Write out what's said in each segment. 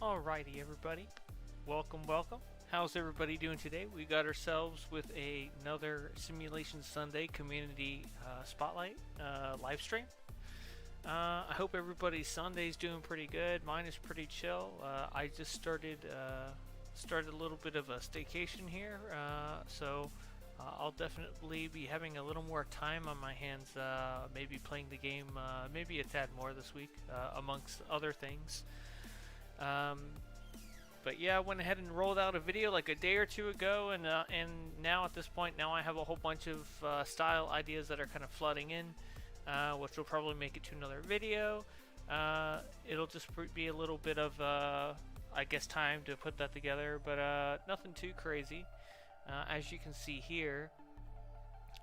Alrighty, everybody. Welcome. How's everybody doing today? We got ourselves with another Simulation Sunday community spotlight live stream. I hope everybody's Sunday's doing pretty good. Mine is pretty chill. I just started a little bit of a staycation here, so I'll definitely be having a little more time on my hands. Maybe playing the game, maybe a tad more this week, amongst other things. But yeah, I went ahead and rolled out a video like a day or two ago, and now at this point, now I have a whole bunch of style ideas that are kind of flooding in, which will probably make it to another video. It'll just be a little bit of, I guess, time to put that together, but nothing too crazy. As you can see here,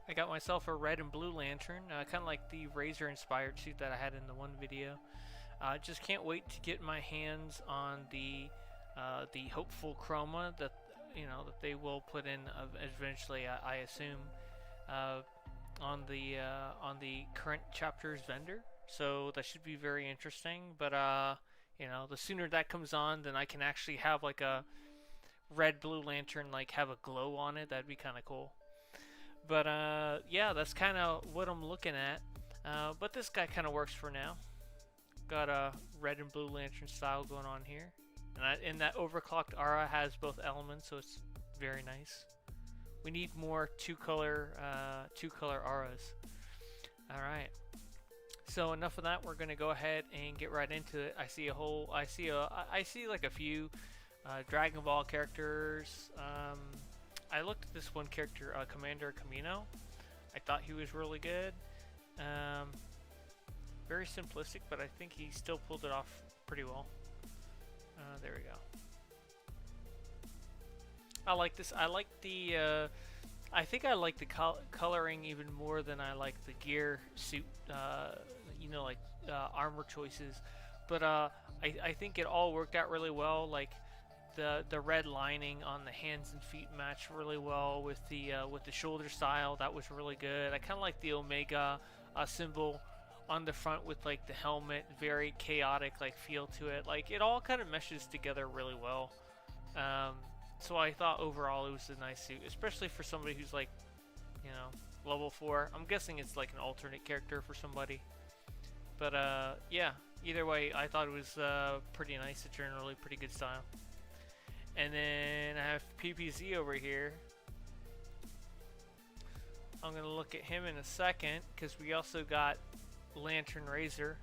I got myself a red and blue lantern, kind of like the Razor inspired suit that I had in the one video. Just can't wait to get my hands on the hopeful chroma that that they will put in eventually. I assume on the current chapter's vendor. So that should be very interesting. But the sooner that comes on, then I can actually have like a red blue lantern like have a glow on it. That'd be kind of cool. But yeah, that's kind of what I'm looking at. But this guy kind of works for now. Got a red and blue lantern style going on here, and that overclocked aura has both elements, so it's very nice. We need more two color auras. All right. So enough of that. We're gonna go ahead and get right into it. I see like a few Dragon Ball characters. I looked at this one character, Commander Camino. I thought he was really good. Very simplistic, but I think he still pulled it off pretty well. There we go. I like this. I like the. I think I like the coloring even more than I like the gear suit. Armor choices. But I think it all worked out really well. Like the red lining on the hands and feet matched really well with the shoulder style. That was really good. I kind of like the Omega symbol on the front with like the helmet, very chaotic like feel to it. Like it all kind of meshes together really well. So I thought overall it was a nice suit, especially for somebody who's like, level 4. I'm guessing it's like an alternate character for somebody. But yeah, either way, I thought it was pretty nice. It's generally pretty good style. And then I have PPZ over here. I'm gonna look at him in a second because we also got Lantern Razor.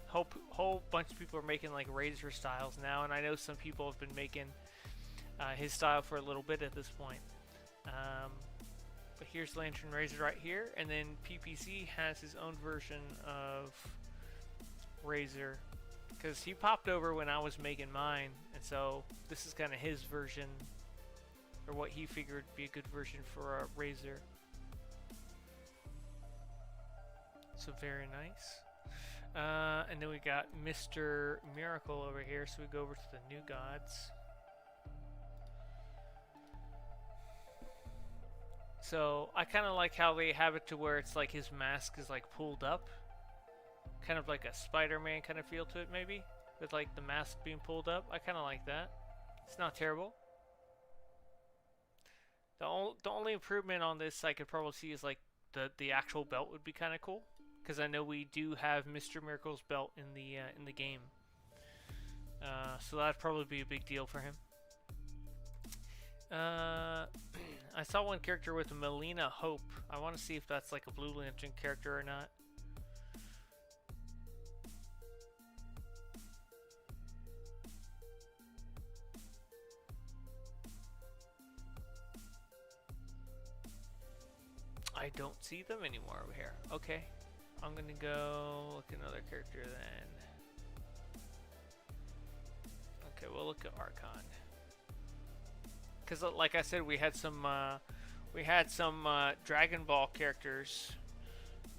Whole bunch of people are making like Razor styles now, and I know some people have been making his style for a little bit at this point. But here's Lantern Razor right here, and then PPC has his own version of Razor because he popped over when I was making mine, and so this is kind of his version, or what he figured would be a good version for a Razor. So very nice. And then we got Mr. Miracle over here, so we go over to the New Gods. So I kind of like how they have it to where it's like his mask is like pulled up. Kind of like a Spider-Man kind of feel to it maybe, with like the mask being pulled up. I kind of like that. It's not terrible. The only improvement on this I could probably see is like the actual belt would be kind of cool. Because I know we do have Mr. Miracle's belt in the game, so that'd probably be a big deal for him. I saw one character with Melina Hope. I want to see if that's like a Blue Lantern character or not. I don't see them anymore over here. Okay. I'm gonna go look at another character then. Okay, we'll look at Archon. Cause like I said, we had some Dragon Ball characters,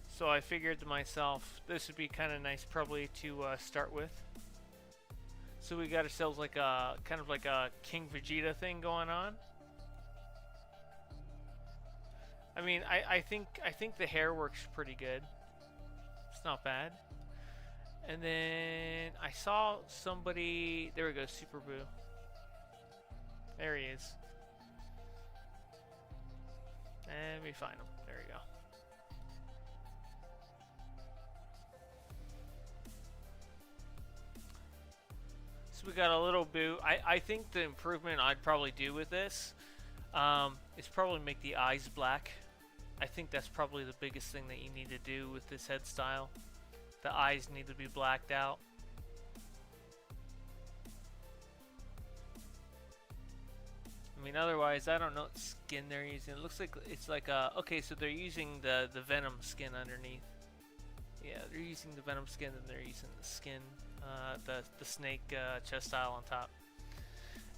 so I figured to myself this would be kind of nice probably to start with. So we got ourselves like a kind of like a King Vegeta thing going on. I mean, I think the hair works pretty good. It's not bad. And then I saw somebody. There we go, Super Boo. There he is. And we find him. There we go. So we got a little Boo. I think the improvement I'd probably do with this is probably make the eyes black. I think that's probably the biggest thing that you need to do with this head style. The eyes need to be blacked out. I mean, otherwise, I don't know what skin they're using. It looks like it's like okay, so they're using the Venom skin underneath. Yeah, they're using the Venom skin, and they're using the skin, the snake chest style on top.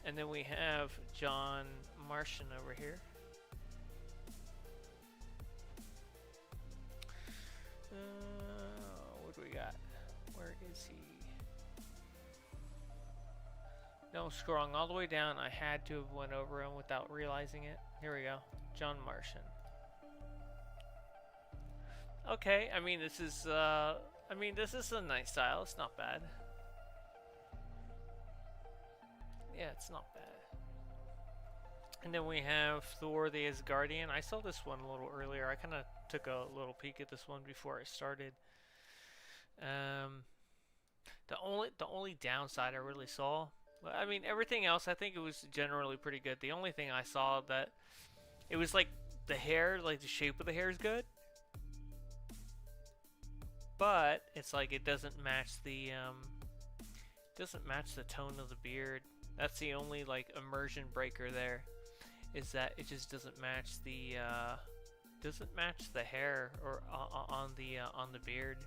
And then we have John Martian over here. What do we got? Where is he? No, scrolling all the way down. I had to have went over him without realizing it. Here we go. John Martian. Okay, I mean this is a nice style. It's not bad. Yeah, it's not bad. And then we have Thor the Asgardian. I saw this one a little earlier. I kind of took a little peek at this one before I started. The only downside I really saw, I mean everything else I think it was generally pretty good. The only thing I saw that it was like the hair, like the shape of the hair is good, but it's like it doesn't match the tone of the beard. That's the only like immersion breaker there, is that it just doesn't match the hair or on the beard.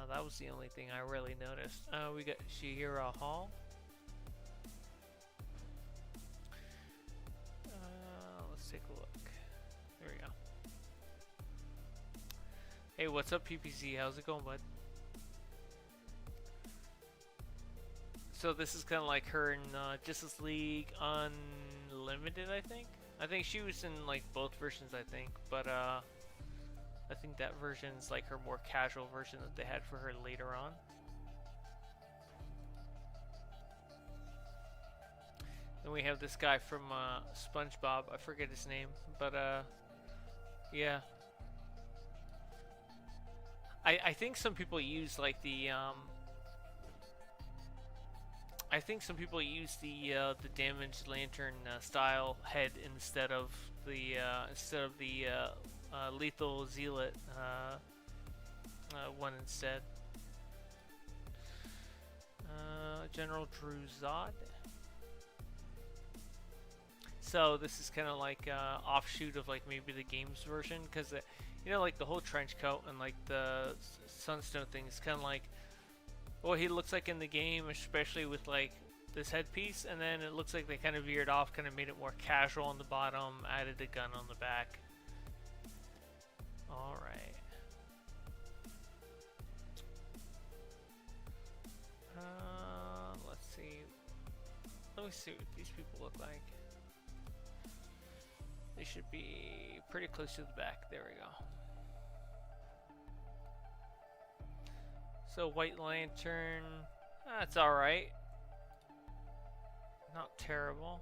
That was the only thing I really noticed. We got Shihira Hall. Let's take a look. There we go. Hey, what's up, PPZ? How's it going, bud? So this is kind of like her in Justice League Unlimited, I think. I think she was in like both versions, I think, but I think that version is like her more casual version that they had for her later on. Then we have this guy from SpongeBob. I forget his name, but yeah. I think some people use like the I think some people use the Damaged Lantern style head instead of the Lethal Zealot one instead. General Druzad. So this is kind of like offshoot of like maybe the games version, because you know, like the whole trench coat and like the Sunstone thing is kind of like what he looks like in the game, especially with like this headpiece, and then it looks like they kind of veered off, kind of made it more casual on the bottom, added a gun on the back. Alright. Let's see. Let me see what these people look like. They should be pretty close to the back. There we go. So White Lantern, that's alright. Not terrible.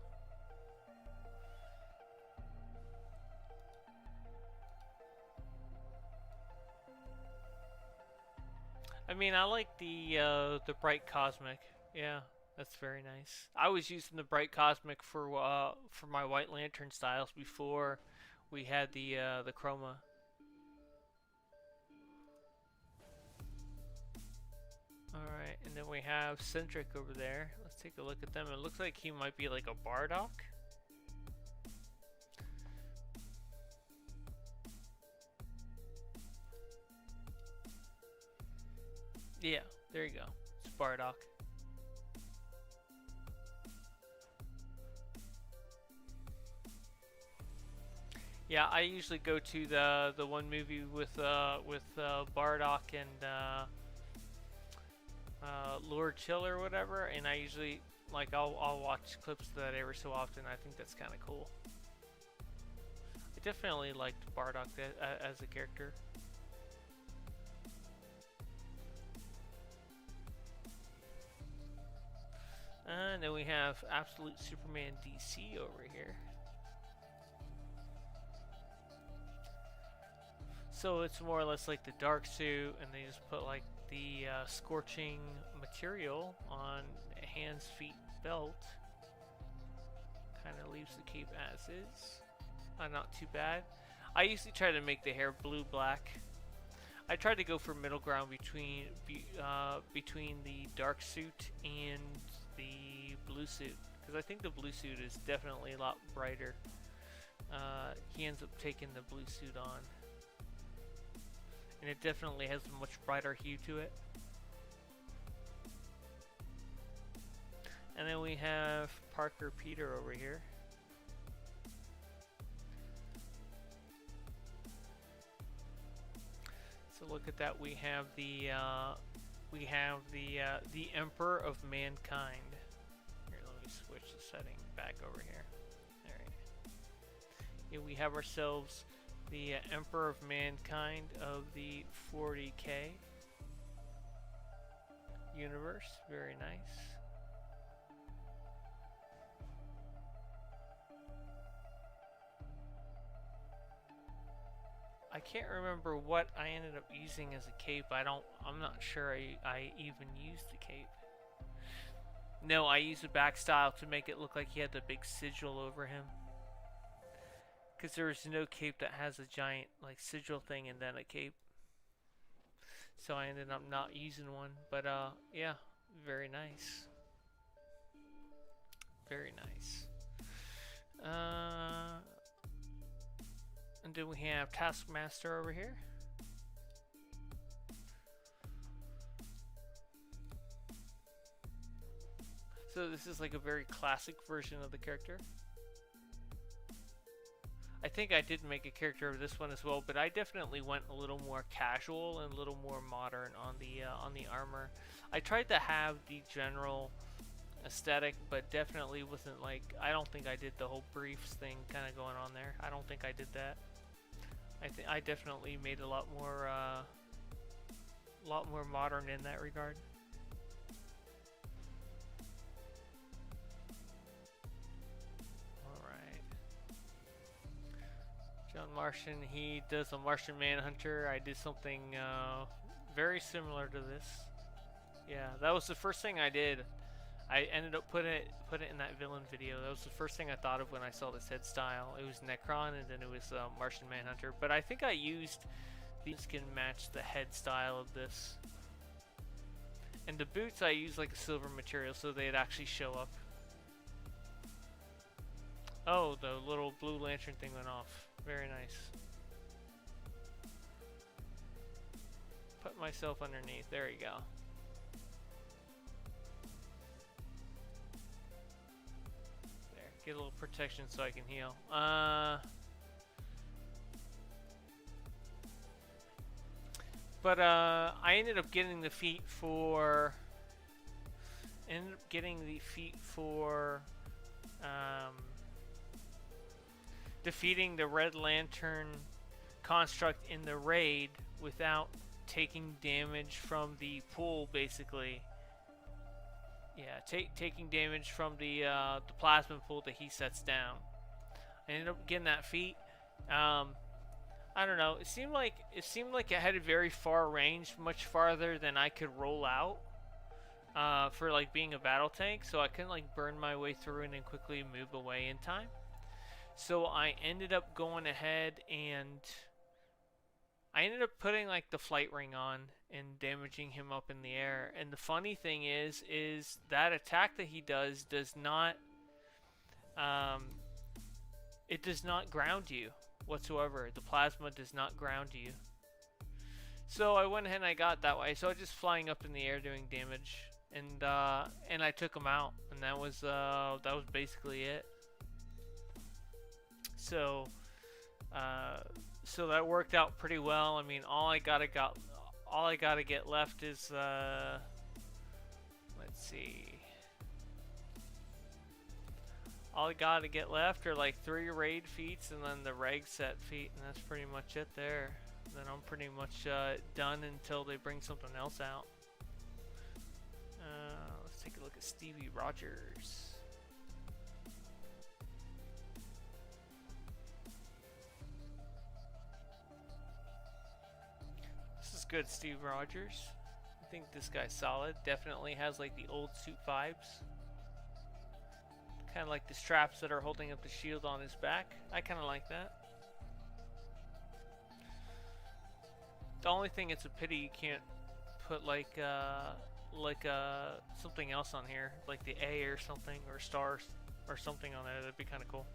I mean, I like the bright cosmic. Yeah, that's very nice. I was using the bright cosmic for my White Lantern styles before we had the chroma. Alright, and then we have Centric over there. Let's take a look at them. It looks like he might be like a Bardock. Yeah, there you go. It's Bardock. Yeah, I usually go to the one movie with Bardock and Lord Chill or whatever, and I usually like I'll watch clips of that every so often. I think that's kind of cool. I definitely liked Bardock as a character. then we have Absolute Superman DC over here. So it's more or less like the dark suit, and they just put like the scorching material on hands, feet, belt. Kind of leaves the cape as is. Not too bad. I usually try to make the hair blue-black. I tried to go for middle ground between the dark suit and the blue suit, because I think the blue suit is definitely a lot brighter. He ends up taking the blue suit on, and it definitely has a much brighter hue to it. And then we have Parker Peter over here. So look at that. We have the Emperor of Mankind. Here, let me switch the setting back over here. All right. Yeah, we have ourselves the Emperor of Mankind of the 40K universe. Very nice. I can't remember what I ended up using as a cape. I'm not sure I even used the cape. No, I used a back style to make it look like he had the big sigil over him. Because there is no cape that has a giant like sigil thing and then a cape. So I ended up not using one. But yeah, very nice. Very nice. And then we have Taskmaster over here. So this is like a very classic version of the character. I think I did make a character of this one as well, but I definitely went a little more casual and a little more modern on the armor. I tried to have the general aesthetic, but definitely wasn't like, I don't think I did the whole briefs thing kind of going on there. I don't think I did that. I definitely made a lot more modern in that regard. All right. John Martian, he does a Martian Manhunter. I did something very similar to this. Yeah, that was the first thing I did. I ended up putting it in that villain video. That was the first thing I thought of when I saw this head style. It was Necron, and then it was Martian Manhunter. But I think I used these can match the head style of this. And the boots I used like a silver material so they'd actually show up. Oh, the little blue lantern thing went off. Very nice. Put myself underneath. There you go. Get a little protection so I can heal. But I ended up getting the feat for defeating the Red Lantern construct in the raid without taking damage from the pool, basically. Yeah, taking damage from the plasma pool that he sets down. I ended up getting that feat. I don't know. It seemed like it had a very far range, much farther than I could roll out for like being a battle tank. So I couldn't like burn my way through and then quickly move away in time. So I ended up going ahead and I ended up putting like the flight ring on and damaging him up in the air. And the funny thing is that attack that he does not it does not ground you whatsoever. The plasma does not ground you. So I went ahead and I got that way. So I was just flying up in the air doing damage, and I took him out, and that was basically it. So so that worked out pretty well. I mean, all I gotta get left is let's see. All I gotta get left are like 3 raid feats and then the reg set feat, and that's pretty much it there. Then I'm pretty much done until they bring something else out. Let's Let's take a look at Stevie Rogers. This is good, Steve Rogers. I think this guy's solid. Definitely has like the old suit vibes. Kind of like the straps that are holding up the shield on his back. I kind of like that. The only thing, it's a pity you can't put like something else on here, like the A or something, or stars or something on there. That'd be kind of cool.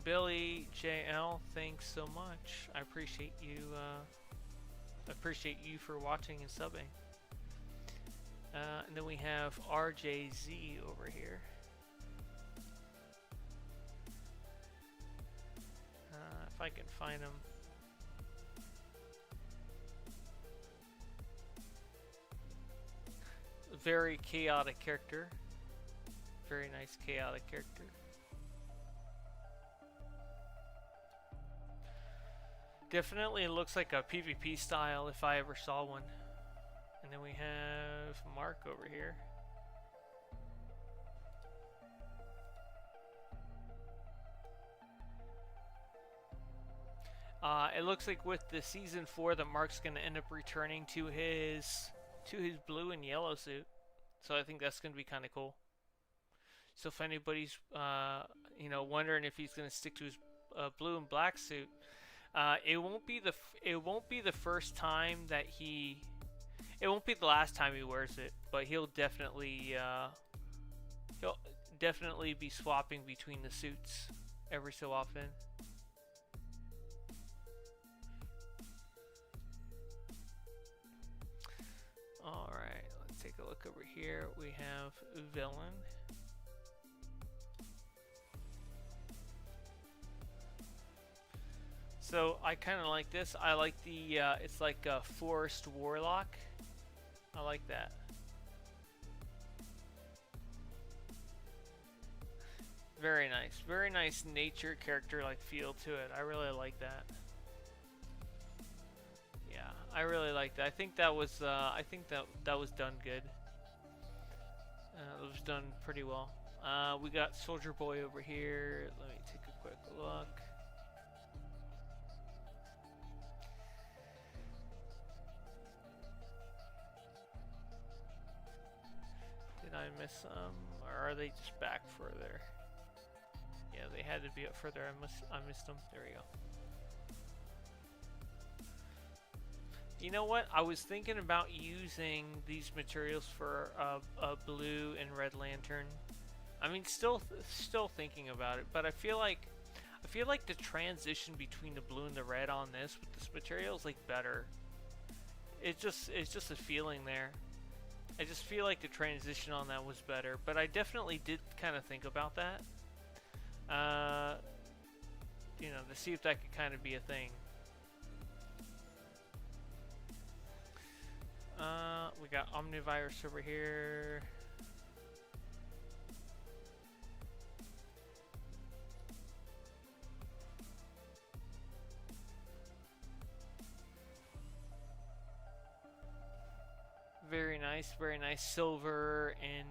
Billy JL, thanks so much. I appreciate you. Appreciate you for watching and subbing. And then we have RJZ over here. If I can find him. Very chaotic character. Very nice chaotic character. Definitely looks like a PvP style if I ever saw one. And then we have Mark over here. It looks like with the season 4 that Mark's going to end up returning to his blue and yellow suit. So I think that's going to be kind of cool. So if anybody's wondering if he's going to stick to his blue and black suit, it won't be the first time that it won't be the last time he wears it, but he'll definitely be swapping between the suits every so often. All right, let's take a look over here. We have Villain. So I kind of like this. I like the, it's like a Forest Warlock. I like that. Very nice. Very nice nature character-like feel to it. I really like that. Yeah, I really like that. I think that was, that was done good. It was done pretty well. We got Soldier Boy over here. Let me take a quick look. Did I miss some, or are they just back further? Yeah, they had to be up further. I missed them. There we go. You know what? I was thinking about using these materials for a blue and red lantern. I mean, still thinking about it, but I feel like the transition between the blue and the red on this with this material is like better. It's just a feeling there. I just feel like the transition on that was better, but I definitely did kind of think about that. To see if that could kind of be a thing. We got Omnivirus over here. Very nice silver and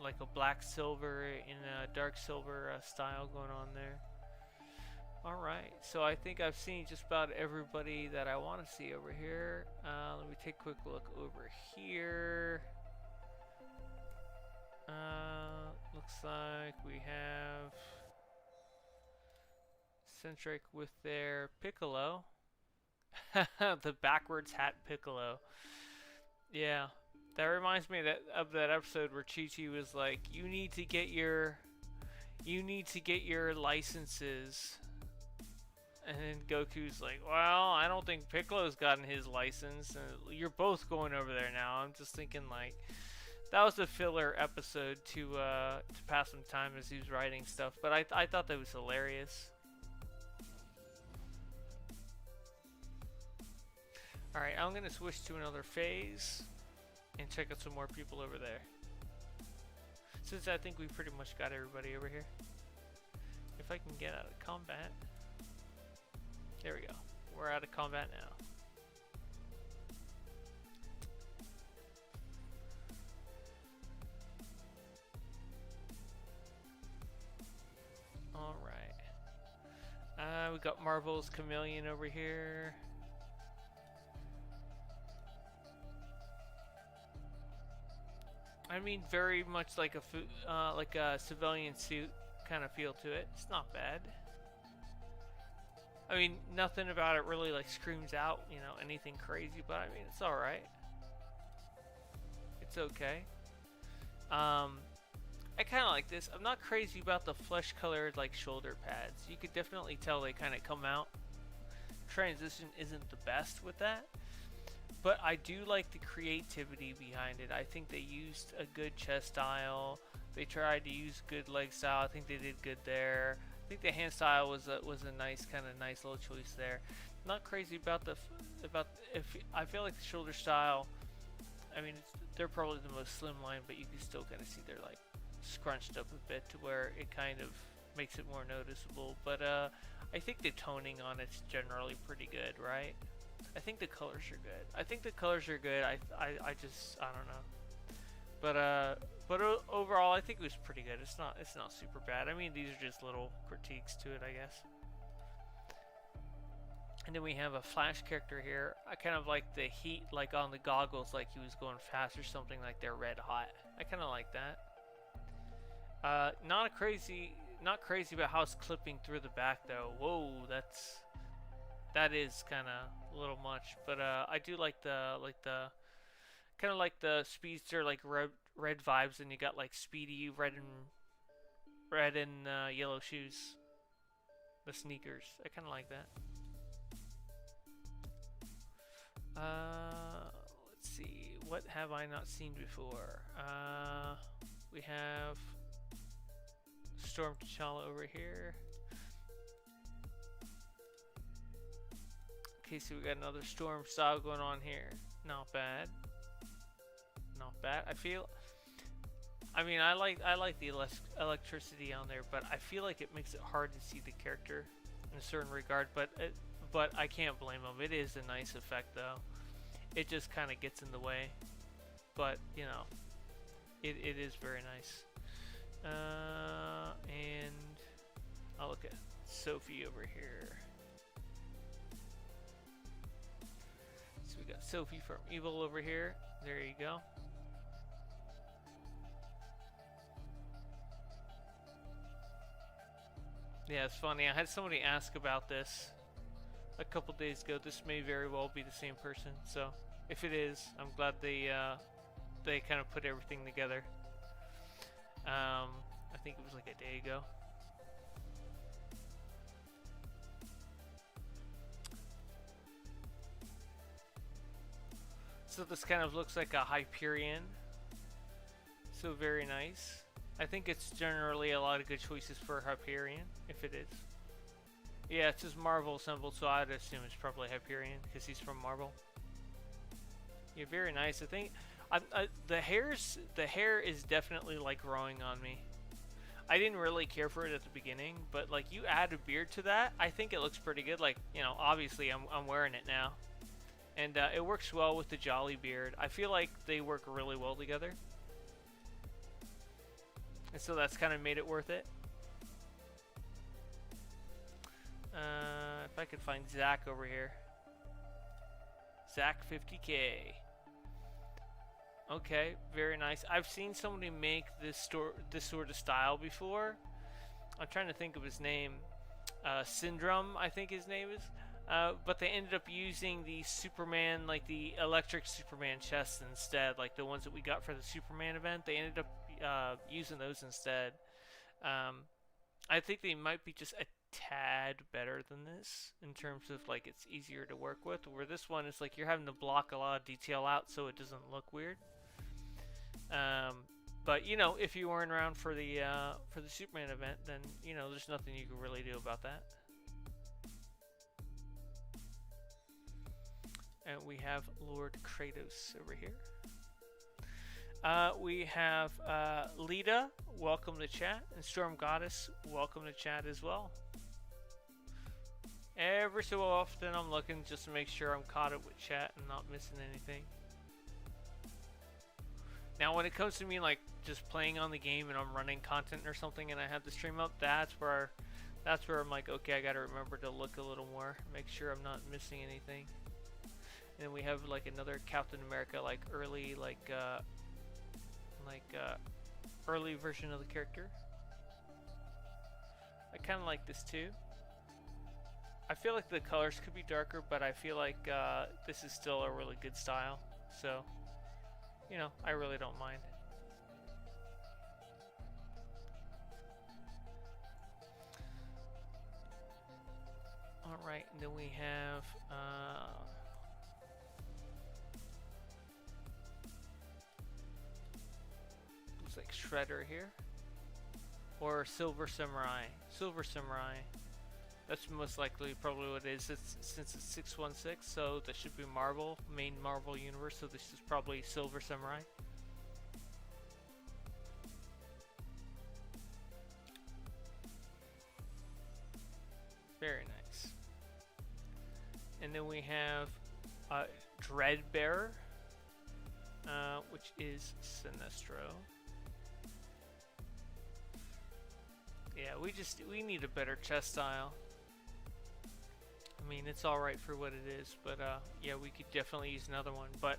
like a black silver in a dark silver style going on there. Alright, so I think I've seen just about everybody that I want to see over here. Let me take a quick look over here. Looks like we have Centric with their Piccolo. The backwards hat Piccolo. Yeah, that reminds me of that episode where Chi-Chi was like, you need to get your licenses. And then Goku's like, well, I don't think Piccolo's gotten his license, and you're both going over there now. I'm just thinking like, that was a filler episode to pass some time as he was writing stuff, but I thought that was hilarious. Alright, I'm gonna switch to another phase and check out some more people over there. Since I think we pretty much got everybody over here. If I can get out of combat. There we go. We're out of combat now. Alright. We got Marvel's Chameleon over here. I mean, very much like a civilian suit kind of feel to it. It's not bad. I mean, nothing about it really like screams out, you know, anything crazy, but I mean, it's all right. It's okay. I kind of like this. I'm not crazy about the flesh-colored like shoulder pads. You could definitely tell they kind of come out. Transition isn't the best with that. But I do like the creativity behind it. I think they used a good chest style. They tried to use good leg style. I think they did good there. I think the hand style was a nice little choice there. Not crazy about I feel like the shoulder style. I mean, they're probably the most slimline, but you can still kind of see they're like scrunched up a bit to where it kind of makes it more noticeable. But I think the toning on it's generally pretty good, right? I think the colors are good. I don't know. But overall, I think it was pretty good. It's not super bad. I mean, these are just little critiques to it, I guess. And then we have a Flash character here. I kind of like the heat, like on the goggles, like he was going fast or something, like they're red hot. I kind of like that. Not crazy about how it's clipping through the back though. Whoa, that is kind of a little much. But I do like the kind of like the speedster, like red vibes, and you got like speedy red and yellow shoes, the sneakers. I kind of like that. Let's see, what have I not seen before? We have Storm T'Challa over here. Okay, so we got another Storm style going on here. Not bad. Not bad. I mean, I like the electricity on there, but I feel like it makes it hard to see the character in a certain regard. But I can't blame them. It is a nice effect, though. It just kind of gets in the way, but you know, it is very nice. And I'll look at Sophie over here. So we got Sophie from Evil over here. There you go. Yeah, it's funny. I had somebody ask about this a couple days ago. This may very well be the same person. So if it is, I'm glad they kind of put everything together. I think it was like a day ago. So this kind of looks like a Hyperion. So very nice. I think it's generally a lot of good choices for Hyperion, if it is. Yeah, it says Marvel assembled, so I'd assume it's probably Hyperion because he's from Marvel. Yeah, very nice. I think the hair is definitely like growing on me. I didn't really care for it at the beginning, but like you add a beard to that, I think it looks pretty good. Like, you know, obviously I'm wearing it now, and it works well with the Jolly beard. I feel like they work really well together. And so that's kind of made it worth it. If I could find Zach over here. Zach 50K. Okay, very nice. I've seen somebody make this sort of style before. I'm trying to think of his name. Syndrome, I think his name is. But they ended up using the Superman, like the electric Superman chests instead, like the ones that we got for the Superman event. They ended up using those instead. I think they might be just a tad better than this in terms of like it's easier to work with, where this one is like you're having to block a lot of detail out so it doesn't look weird. But you know, if you weren't around for the Superman event, then you know there's nothing you can really do about that. And we have Lord Kratos over here. We have Lita, welcome to chat, and Storm Goddess, welcome to chat as well. Every so often I'm looking just to make sure I'm caught up with chat and not missing anything. Now when it comes to me like just playing on the game and I'm running content or something and I have the stream up, that's where I'm like, okay, I gotta remember to look a little more, make sure I'm not missing anything. And we have like another Captain America like early early version of the character. I kind of like this too. I feel like the colors could be darker, but I feel like this is still a really good style. So, you know, I really don't mind. Alright, and then we have looks like Shredder here. Or Silver Samurai. Silver Samurai. That's most likely probably what it is, since it's 616, so that should be Marvel, main Marvel universe, so this is probably Silver Samurai. Very nice. And then we have Dreadbearer, which is Sinestro. Yeah, we need a better chest style. I mean, it's alright for what it is, but yeah, we could definitely use another one. But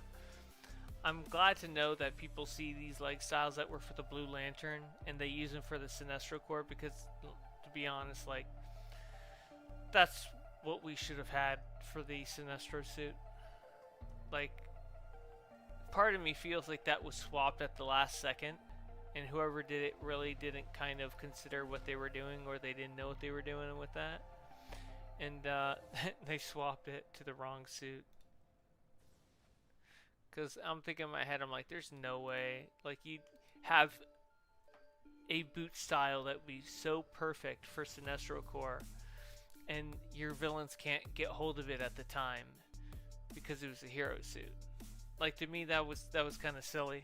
I'm glad to know that people see these leg styles that were for the Blue Lantern and they use them for the Sinestro Corps, because to be honest, like, that's what we should have had for the Sinestro suit. Like, part of me feels like that was swapped at the last second, and whoever did it really didn't kind of consider what they were doing, or they didn't know what they were doing with that. And they swapped it to the wrong suit. Because I'm thinking in my head, I'm like, there's no way. Like, you'd have a boot style that would be so perfect for Sinestro Corps, and your villains can't get hold of it at the time because it was a hero suit. Like, to me, that was kind of silly.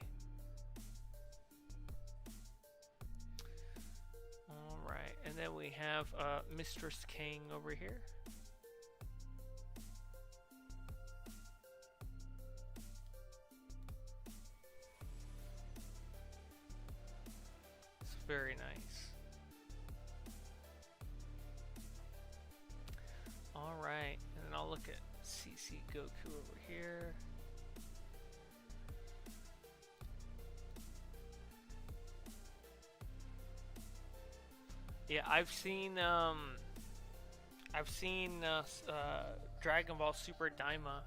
Alright, and then we have Mistress King over here. It's very nice. Alright, and then I'll look at CC Goku over here. Yeah, I've seen Dragon Ball Super Daima,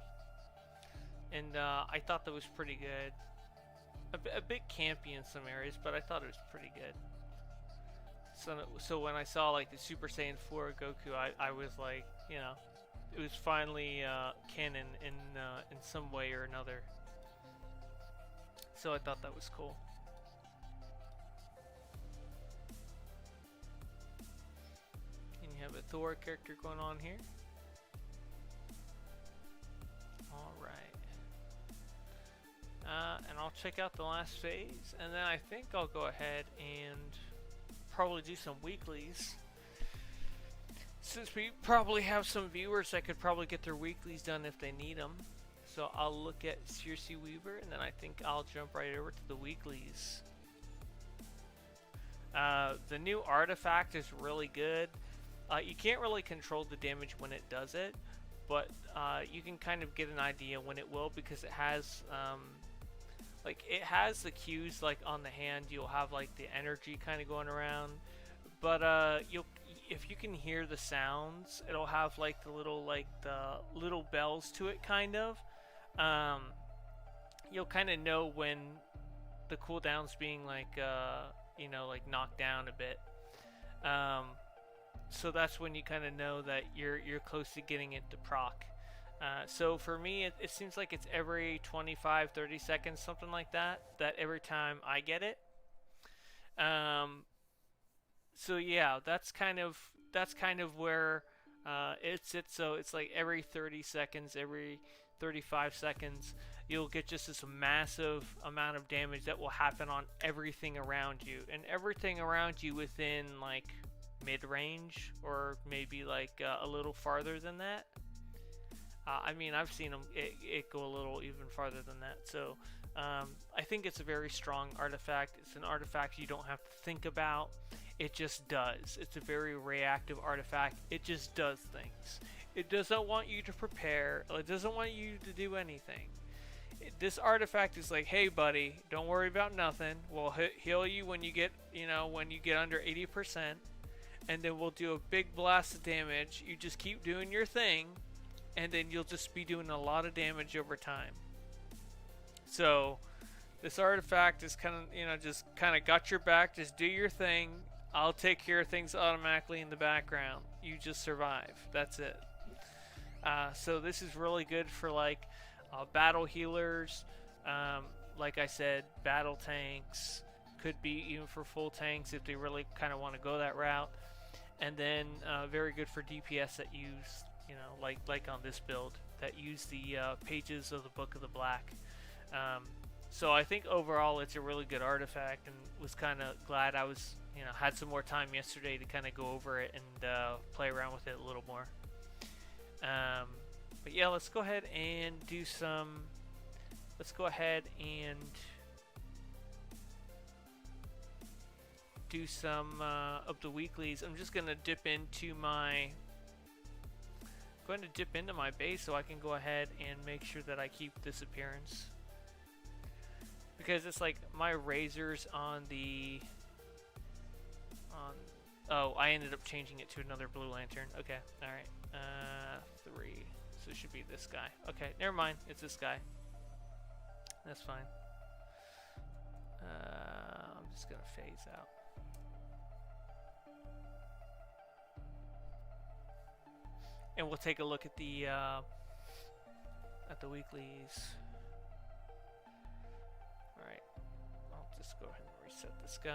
and I thought that was pretty good. A bit campy in some areas, but I thought it was pretty good. So when I saw like the Super Saiyan 4 Goku, I was like, you know, it was finally canon in some way or another. So I thought that was cool. Have a Thor character going on here. Alright. And I'll check out the last phase, and then I think I'll go ahead and probably do some weeklies. Since we probably have some viewers that could probably get their weeklies done if they need them. So I'll look at Circe Weaver, and then I think I'll jump right over to the weeklies. The new artifact is really good. You can't really control the damage when it does it, but you can kind of get an idea when it will, because it has like it has the cues like on the hand. You'll have like the energy kind of going around, but if you can hear the sounds, it'll have like the little bells to it kind of. You'll kind of know when the cooldown's being like you know, like knocked down a bit. So that's when you kind of know that you're close to getting it to proc. So for me, it seems like it's every 25-30 seconds, something like that every time I get it. So yeah, that's kind of where it's. So it's like every 30 seconds, every 35 seconds. you'll get just this massive amount of damage that will happen on everything around you, and everything around you within like mid-range or maybe like a little farther than that. I mean, I've seen it go a little even farther than that. So I think it's a very strong artifact. It's an artifact you don't have to think about. It just does. It's a very reactive artifact. It just does things. It doesn't want you to prepare. It doesn't want you to do anything. This artifact is like, hey buddy, don't worry about nothing. We'll heal you when you get, when you get under 80%, and then we'll do a big blast of damage. You just keep doing your thing, and then you'll just be doing a lot of damage over time. So this artifact is kind of, just kind of got your back. Just do your thing. I'll take care of things automatically in the background. You just survive. That's it. So this is really good for like battle healers. Like I said, battle tanks. Could be even for full tanks if they really kind of want to go that route. And then very good for DPS that use, like on this build, that use the pages of the Book of the Black. So I think overall it's a really good artifact, and was kind of glad I was, had some more time yesterday to kind of go over it and play around with it a little more. But yeah, let's go ahead and do some. Let's go ahead and do some of the weeklies. I'm just gonna dip into my. Going to dip into my base so I can go ahead and make sure that I keep this appearance. Because it's like my razors on the. Oh, I ended up changing it to another blue lantern. Okay, all right. 3. So it should be this guy. Okay, never mind. It's this guy. That's fine. I'm just gonna phase out. And we'll take a look at the weeklies. All right. I'll just go ahead and reset this guy.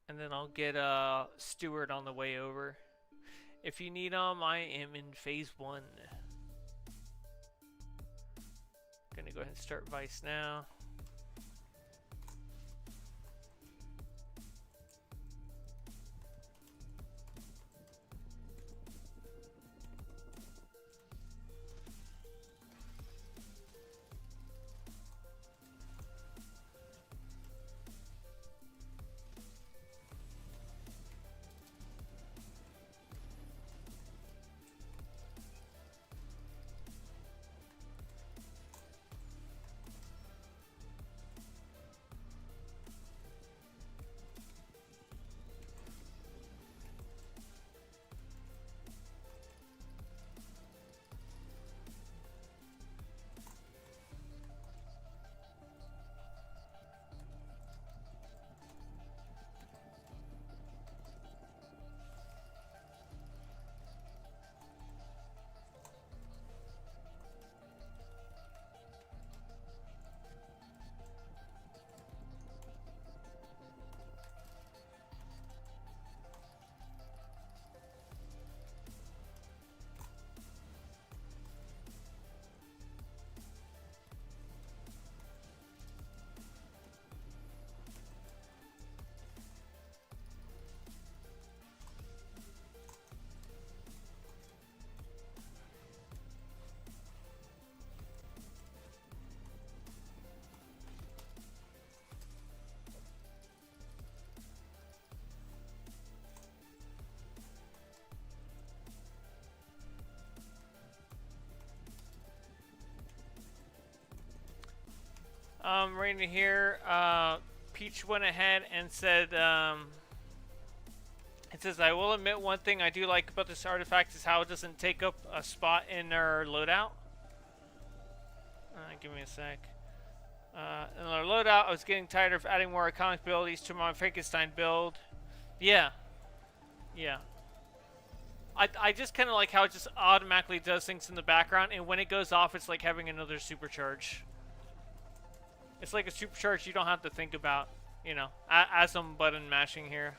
And then I'll get Stewart on the way over. If you need them, I am in phase 1. Gonna go ahead and start Vice now. Right in here, Peach went ahead and said, it says, I will admit one thing I do like about this artifact is how it doesn't take up a spot in our loadout. Give me a sec. In our loadout, I was getting tired of adding more iconic abilities to my Frankenstein build. Yeah. Yeah. I just kind of like how it just automatically does things in the background, and when it goes off, it's like having another supercharge. It's like a supercharge you don't have to think about, as I'm button mashing here.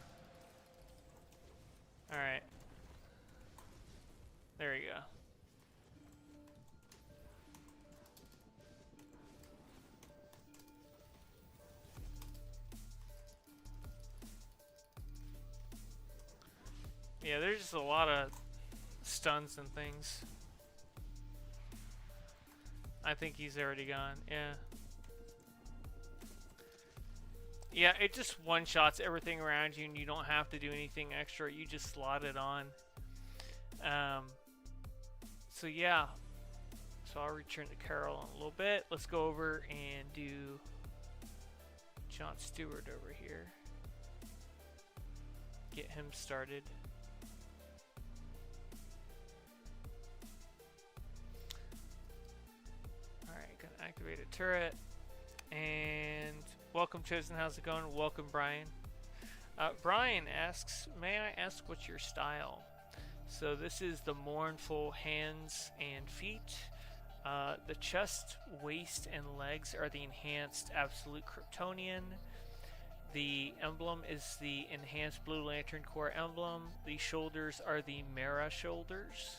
Yeah, there's just a lot of stuns and things. I think he's already gone. Yeah. Yeah, it just one-shots everything around you, and you don't have to do anything extra. You just slot it on. So yeah. So I'll return to Carol in a little bit. Let's go over and do John Stewart over here. Get him started. Alright, gonna activate a turret. And welcome, Chosen. How's it going? Welcome, Brian. Brian asks, may I ask what's your style? So this is the mournful hands and feet. The chest, waist, and legs are the enhanced Absolute Kryptonian. The emblem is the enhanced Blue Lantern Corps emblem. The shoulders are the Mara shoulders.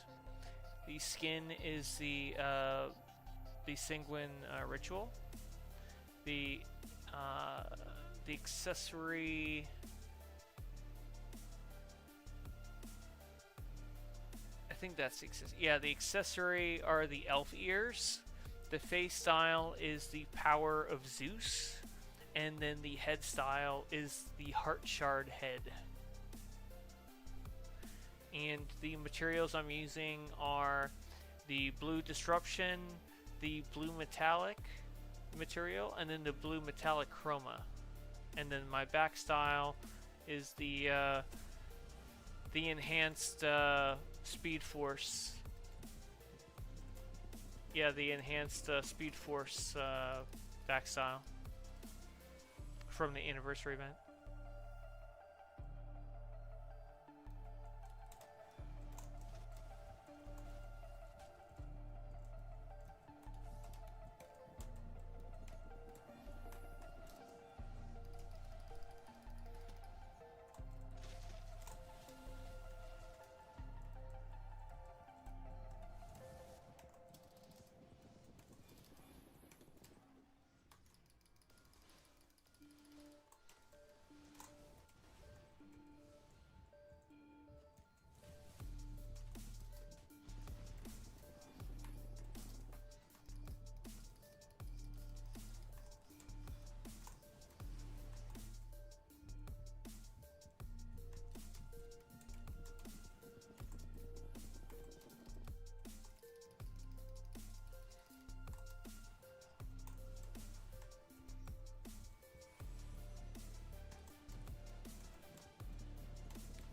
The skin is the Sanguine Ritual. The accessory. I think that's the accessory. Yeah, the accessory are the elf ears. The face style is the power of Zeus. And then the head style is the heart shard head. And the materials I'm using are the blue disruption, the blue metallic material, and then the blue metallic chroma. And then my back style is the enhanced Speed Force. Yeah, the enhanced Speed Force back style from the anniversary event.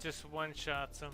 Just one-shots him.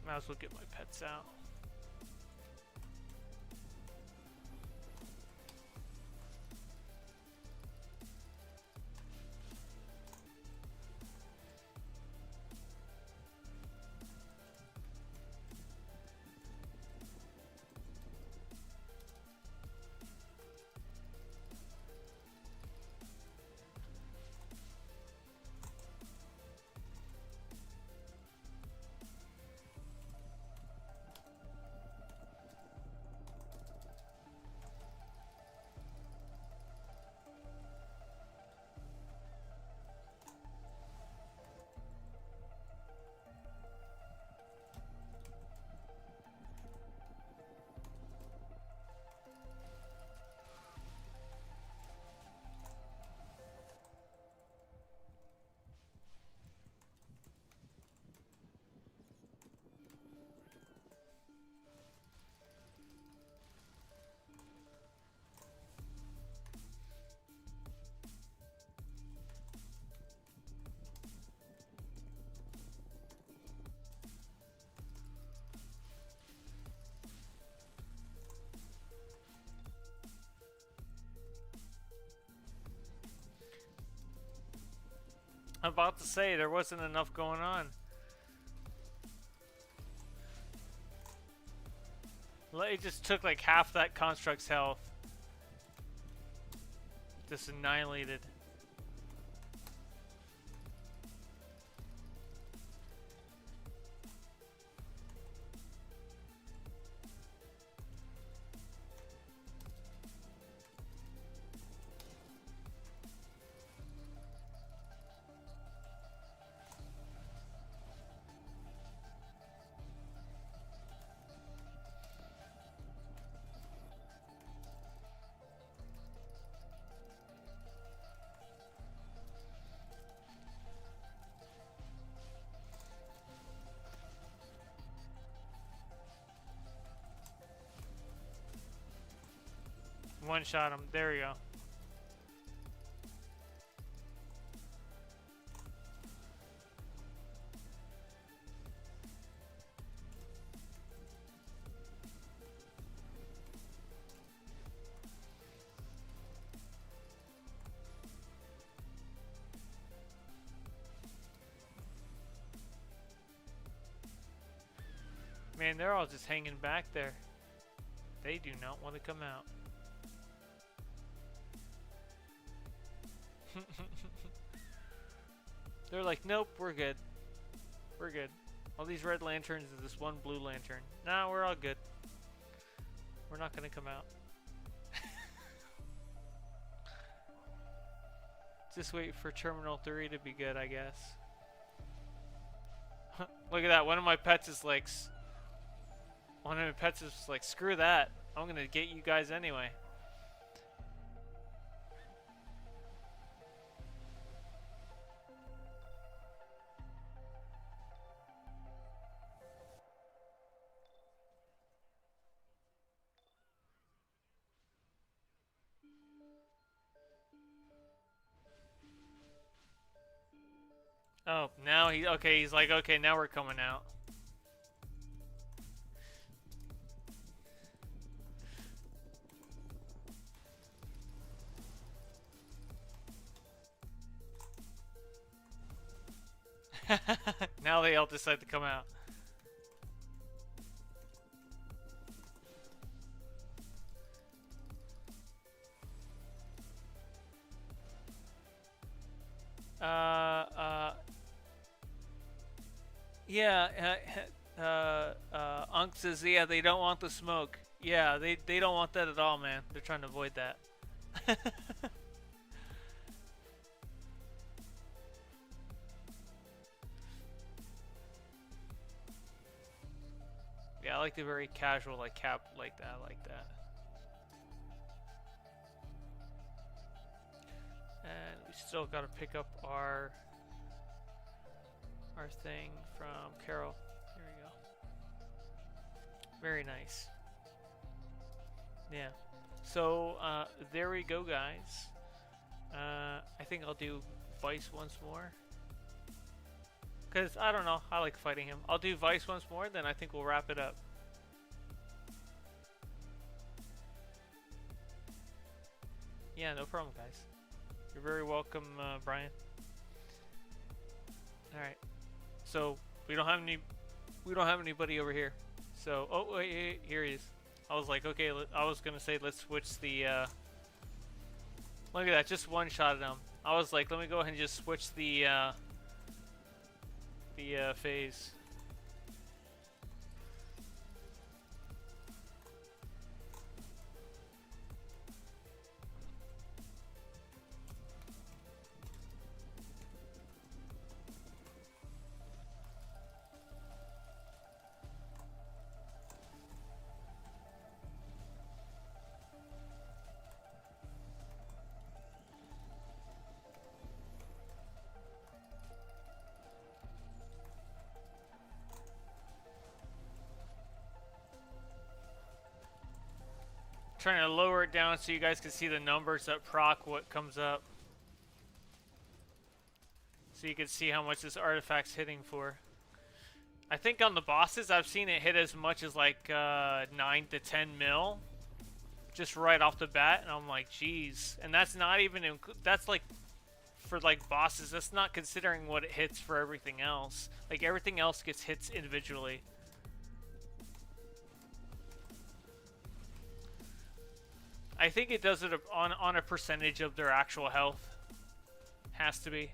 Might as well get my pets out. I'm about to say, there wasn't enough going on. It just took like half that construct's health. Just annihilated. One shot him. There we go. Man, they're all just hanging back there. They do not want to come out. They're like, nope, we're good. We're good. All these red lanterns and this one blue lantern. Nah, we're all good. We're not gonna come out. Just wait for Terminal 3 to be good, I guess. Look at that. One of my pets is like, screw that. I'm gonna get you guys anyway. Oh, now he's like, okay, now we're coming out. Now they all decide to come out. Unk says, yeah, they don't want the smoke. Yeah, they don't want that at all, man. They're trying to avoid that. Yeah, I like the very casual, like, cap like that, And we still gotta pick up our thing from Carol. Here we go. Very nice. Yeah. So, there we go, guys. I think I'll do Vice once more. Because, I don't know, I like fighting him. I'll do Vice once more, then I think we'll wrap it up. Yeah, no problem, guys. You're very welcome, Brian. Alright. So, we don't have anybody over here. So, oh, wait, here he is. I was like, okay, I was gonna say, let's switch the, look at that, just one shot at him. I was like, let me go ahead and just switch the phase. Trying to lower it down so you guys can see the numbers that proc what comes up. So you can see how much this artifact's hitting for. I think on the bosses, I've seen it hit as much as like 9 to 10 mil. Just right off the bat. And I'm like, geez. And that's not even, that's like for like bosses. That's not considering what it hits for everything else. Like everything else gets hits individually. I think it does it on a percentage of their actual health. Has to be.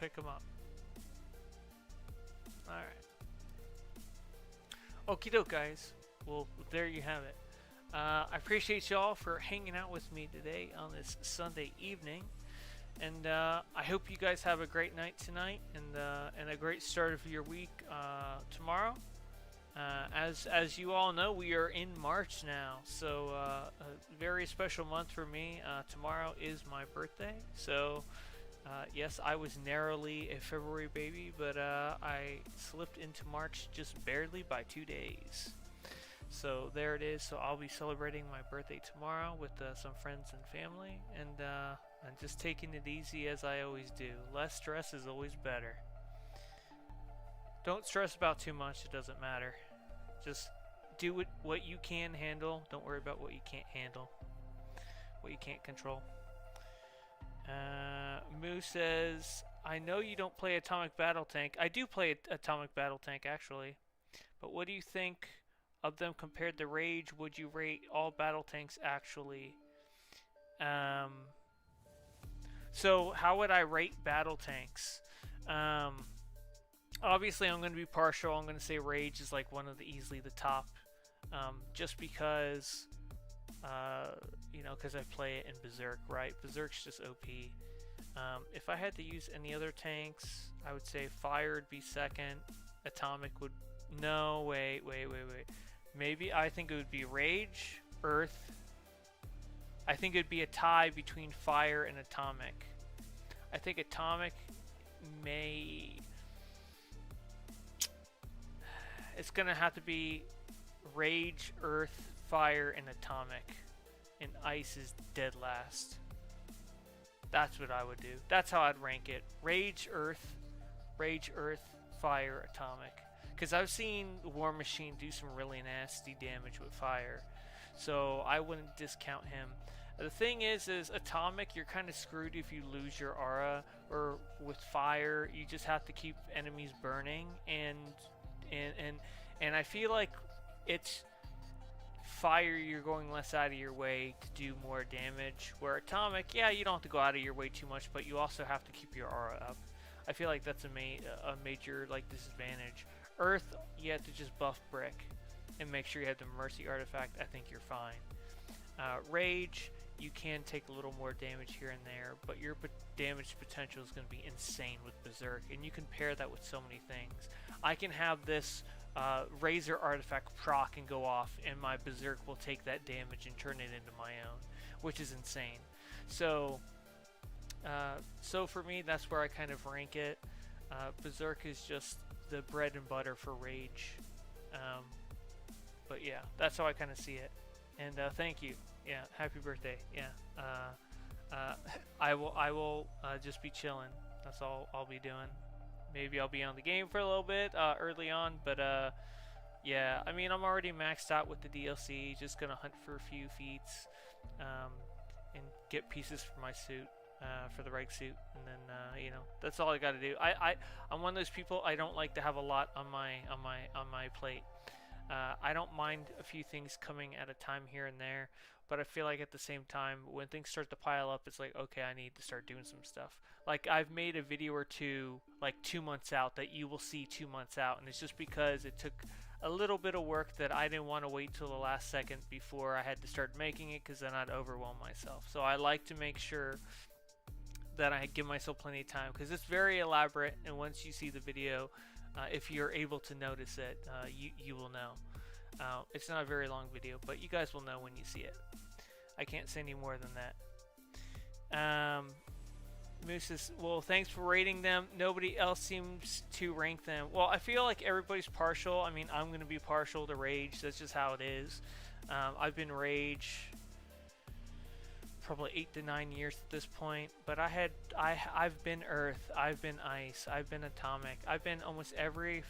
Pick them up. Alright. Okie doke, guys. Well, there you have it. I appreciate y'all for hanging out with me today on this Sunday evening. And I hope you guys have a great night tonight and a great start of your week tomorrow. As you all know, we are in March now. So a very special month for me. Tomorrow is my birthday. So... yes, I was narrowly a February baby, but I slipped into March just barely by 2 days. So there it is. So I'll be celebrating my birthday tomorrow with some friends and family, and just taking it easy as I always do. Less stress is always better. Don't stress about too much. It doesn't matter. Just do what you can handle. Don't worry about what you can't handle, what you can't control. Moo says, I know you don't play Atomic Battle Tank. I do play Atomic Battle Tank, actually. But what do you think of them compared to Rage? Would you rate all battle tanks, actually? So, how would I rate battle tanks? Obviously, I'm going to be partial. I'm going to say Rage is like one of easily the top. Just because... you know, because I play it in Berserk, right? Berserk's just OP. If I had to use any other tanks, I would say Fire would be second. Atomic would... No, wait. Maybe I think it would be Rage, Earth. I think it would be a tie between Fire and Atomic. I think Atomic may... It's going to have to be Rage, Earth, Fire, and Atomic. And Ice is dead last. That's what I would do. That's how I'd rank it. Rage, Earth, Fire, Atomic. Because I've seen War Machine do some really nasty damage with Fire. So I wouldn't discount him. The thing is Atomic, you're kind of screwed if you lose your aura. Or with Fire, you just have to keep enemies burning. And I feel like it's... Fire, you're going less out of your way to do more damage. Where Atomic, yeah, you don't have to go out of your way too much, but you also have to keep your aura up. I feel like that's a major like disadvantage. Earth, you have to just buff Brick and make sure you have the Mercy artifact. I think you're fine. Rage, you can take a little more damage here and there, but your damage potential is going to be insane with Berserk, and you can pair that with so many things. I can have this Razor artifact proc and go off, and my Berserk will take that damage and turn it into my own, which is insane. So for me, that's where I kind of rank it. Berserk is just the bread and butter for Rage. But yeah, that's how I kind of see it. And thank you. Yeah, happy birthday. Yeah. I will just be chilling. That's all I'll be doing. Maybe I'll be on the game for a little bit early on, but yeah, I mean, I'm already maxed out with the DLC. Just gonna hunt for a few feats and get pieces for my suit, for the right suit, and then you know, that's all I got to do. I'm one of those people. I don't like to have a lot on my plate. I don't mind a few things coming at a time here and there, but I feel like at the same time, when things start to pile up, it's like, okay, I need to start doing some stuff. Like I've made a video or two like 2 months out that you will see 2 months out, and it's just because it took a little bit of work that I didn't want to wait till the last second before I had to start making it, because then I'd overwhelm myself. So I like to make sure that I give myself plenty of time, because it's very elaborate, and once you see the video, if you're able to notice it, you will know. It's not a very long video, but you guys will know when you see it. I can't say any more than that. Moose says, well, thanks for rating them. Nobody else seems to rank them. Well, I feel like everybody's partial. I mean, I'm going to be partial to Rage. That's just how it is. I've been Rage probably 8 to 9 years at this point, but I've been Earth, I've been Ice, I've been Atomic, I've been almost every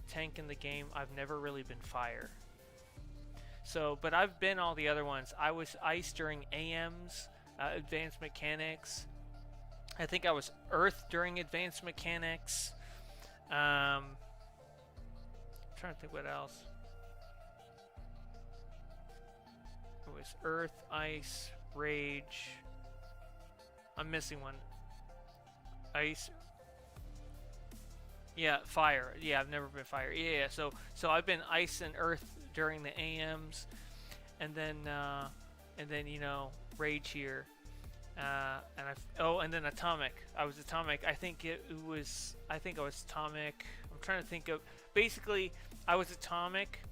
tank in the game. I've never really been Fire. So, but I've been all the other ones. I was Ice during AMs, Advanced Mechanics. I think I was Earth during Advanced Mechanics. I'm trying to think what else. It was Earth, Ice, Rage. I'm missing one. Ice. Yeah, Fire. Yeah, I've never been Fire. Yeah, so I've been Ice and Earth during the AMs, and then you know, Rage here. And then Atomic. I was Atomic. I think I was Atomic. I'm trying to think of. Basically, I was Atomic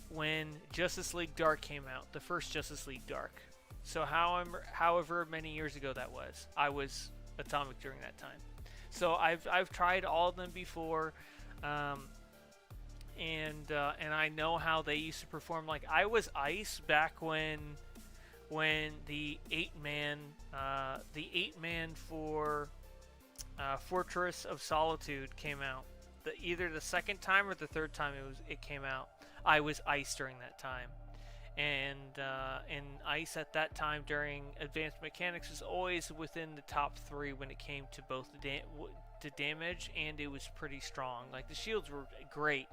when Justice League Dark came out, the first Justice League Dark. So however many years ago that was, I was Atomic during that time. So I've tried all of them before, and I know how they used to perform. Like I was Ice back when the 8-man for Fortress of Solitude came out. Either the second time or the third time it came out, I was Ice during that time. And Ice at that time during Advanced Mechanics was always within the top 3 when it came to both the damage, and it was pretty strong. Like the shields were great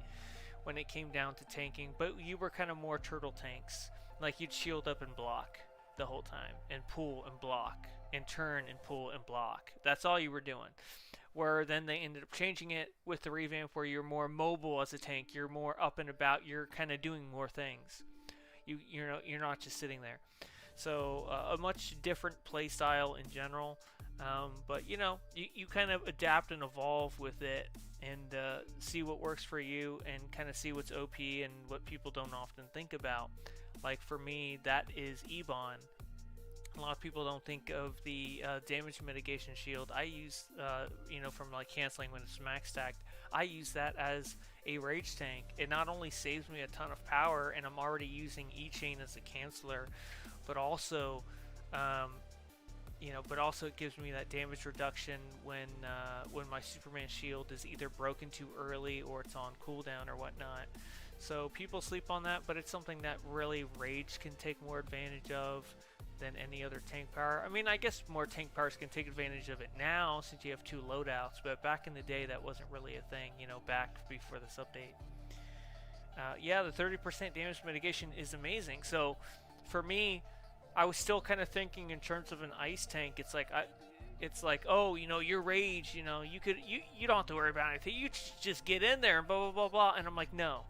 when it came down to tanking, but you were kind of more turtle tanks. Like you'd shield up and block the whole time, and pull and block, and turn and pull and block. That's all you were doing. Where then they ended up changing it with the revamp where you're more mobile as a tank, you're more up and about, you're kind of doing more things. You're not just sitting there. So a much different play style in general, but you kind of adapt and evolve with it, and see what works for you, and kind of see what's OP and what people don't often think about. Like for me, that is Ebon. A lot of people don't think of the damage mitigation shield. I use, from like canceling when it's max stacked, I use that as a rage tank. It not only saves me a ton of power, and I'm already using E-Chain as a canceller, but also, it gives me that damage reduction when my Superman shield is either broken too early or it's on cooldown or whatnot. So people sleep on that, but it's something that really Rage can take more advantage of than any other tank power. I mean, I guess more tank powers can take advantage of it now since you have 2 loadouts, but back in the day that wasn't really a thing, back before this update. Yeah, the 30% damage mitigation is amazing. So for me, I was still kind of thinking in terms of an ice tank. It's like, oh, your Rage, you don't have to worry about anything. You just get in there and blah, blah, blah, blah. And I'm like, no.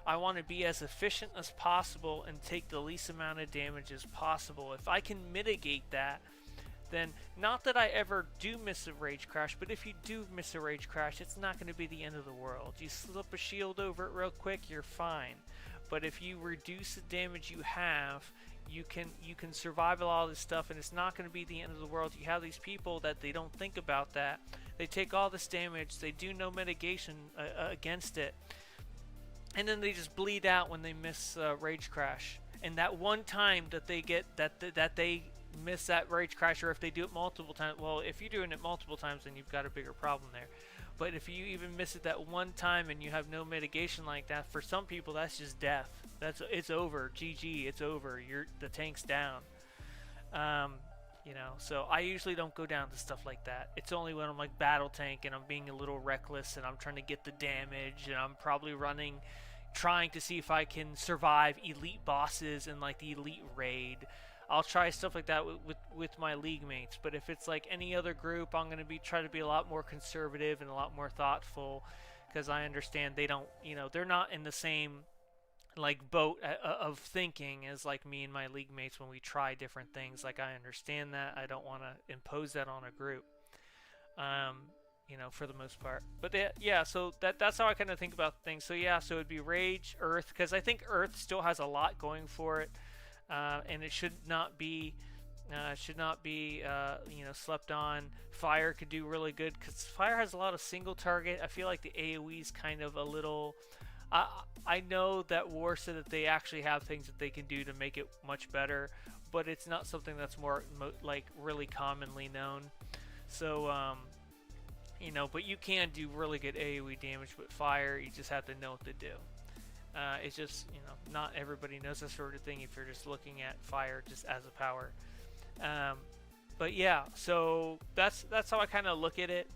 I want to be as efficient as possible and take the least amount of damage as possible. If I can mitigate that, then not that I ever do miss a Rage Crash, but if you do miss a Rage Crash, it's not going to be the end of the world. You slip a shield over it real quick, you're fine. But if you reduce the damage you have, you can survive a lot of this stuff, and it's not going to be the end of the world. You have these people that they don't think about that. They take all this damage, they do no mitigation against it, and then they just bleed out when they miss Rage Crash. And that one time that they get that they miss that Rage Crash, or if they do it multiple times, well, if you're doing it multiple times, then you've got a bigger problem there. But if you even miss it that one time and you have no mitigation like that, for some people that's just death. It's over. GG. It's over. The tank's down. So I usually don't go down to stuff like that. It's only when I'm like battle tank and I'm being a little reckless and I'm trying to get the damage and I'm probably running, trying to see if I can survive elite bosses and like the elite raid. I'll try stuff like that with my league mates. But if it's like any other group, I'm gonna try to be a lot more conservative and a lot more thoughtful, because I understand they don't, they're not in the same like boat of thinking as like me and my league mates when we try different things. Like, I understand that. I don't want to impose that on a group, for the most part. But yeah, so that's how I kind of think about things. So yeah, so it'd be Rage, Earth, because I think Earth still has a lot going for it, and it should not be slept on. Fire could do really good because Fire has a lot of single target. I feel like the AoE is kind of a little. I know that War said that they actually have things that they can do to make it much better, but it's not something that's more like really commonly known. So but you can do really good AoE damage with Fire. You just have to know what to do. It's just not everybody knows that sort of thing if you're just looking at Fire just as a power. But yeah, so that's how I kind of look at it.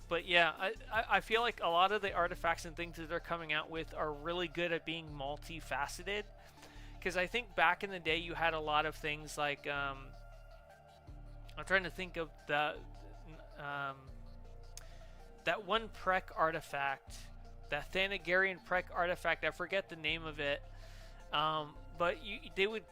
But yeah, I feel like a lot of the artifacts and things that they're coming out with are really good at being multifaceted. Because I think back in the day you had a lot of things like, I'm trying to think of that one Prek artifact, that Thanagarian Prek artifact, I forget the name of it. But they would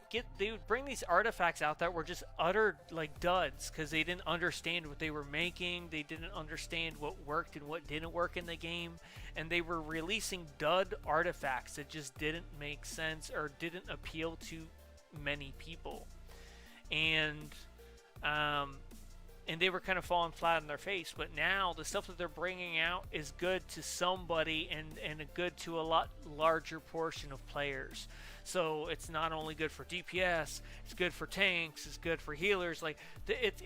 bring these artifacts out that were just utter like duds because they didn't understand what they were making. They didn't understand what worked and what didn't work in the game, and they were releasing dud artifacts that just didn't make sense or didn't appeal to many people, and they were kind of falling flat on their face. But now the stuff that they're bringing out is good to somebody and good to a lot larger portion of players. So it's not only good for DPS, it's good for tanks, it's good for healers. Like it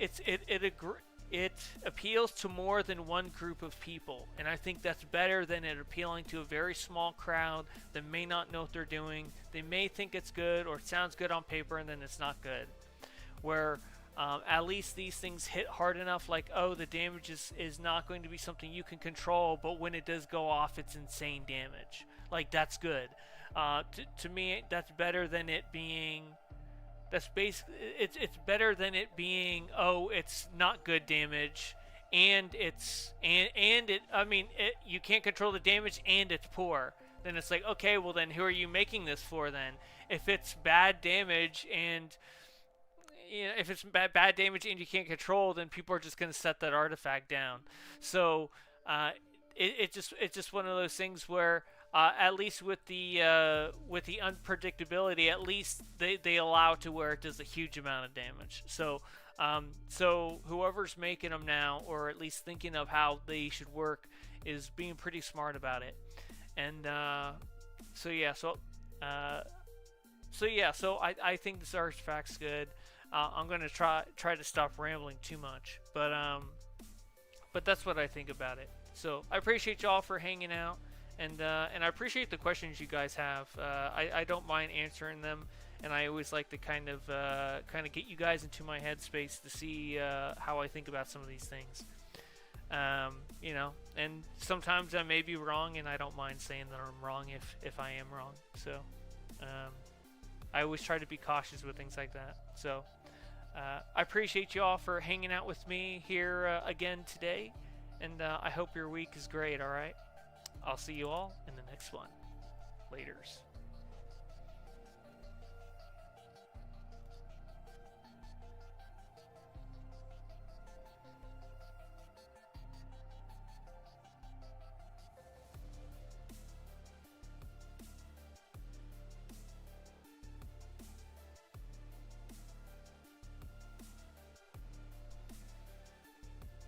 appeals to more than one group of people, and I think that's better than it appealing to a very small crowd that may not know what they're doing. They may think it's good or it sounds good on paper, and then it's not good. Where at least these things hit hard enough, like, oh, the damage is not going to be something you can control, but when it does go off, it's insane damage. Like, that's good. To me, that's better than it being. That's basically it's better than it being. Oh, it's not good damage, and you can't control the damage, and it's poor. Then it's like, okay, well then who are you making this for then? If it's bad damage and if it's bad damage and you can't control, then people are just going to set that artifact down. So it's just one of those things where at least with the unpredictability, at least they allow to where it does a huge amount of damage. So whoever's making them now, or at least thinking of how they should work, is being pretty smart about it. And so I think this artifact's good. I'm gonna try to stop rambling too much, but that's what I think about it. So I appreciate y'all for hanging out, and I appreciate the questions you guys have. I don't mind answering them, and I always like to kind of get you guys into my headspace to see how I think about some of these things. And sometimes I may be wrong, and I don't mind saying that I'm wrong if I am wrong. So I always try to be cautious with things like that. So I appreciate you all for hanging out with me here again today, and I hope your week is great. All right, I'll see you all in the next one. Laters.